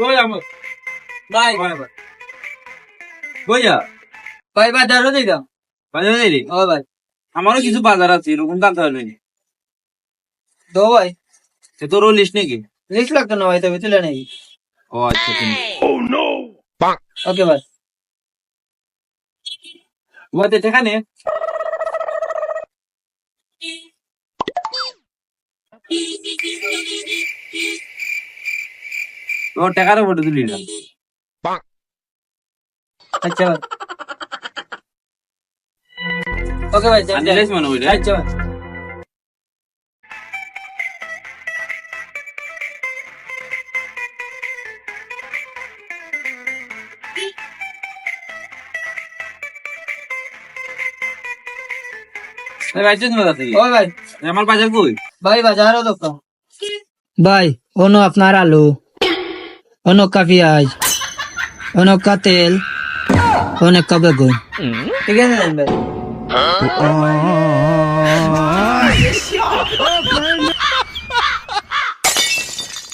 ওই আমার ভাই বইয়া ভাই বাজারও দিতাম। বাজারে যাই রে। ও ভাই আমারও কিছু বাজার আছে এরকম জানতে পারবে না। দো ভাই, সে তোরও লিস্ট নাকি? লিস্ট লাগতো না ভাই, তবে তুলে নেই। ও আচ্ছা তুমি ওকে ভাই। ওতে এখানে ও টাকার ফটো তুলি না। আচ্ছা ভাই, ওকে ভাই যান, আন্দাজ মনে হইলো। আচ্ছা ভাই। রাইছেন বাজার থেকে। ও ভাই, আমার বাজার কই? ভাই বাজারও দোকান। ভাই অন্য আপনার আলু, অনকা পেঁয়াজ, অনকা তেল, অনেকা বেগুন। ঠিক আছে ভাই।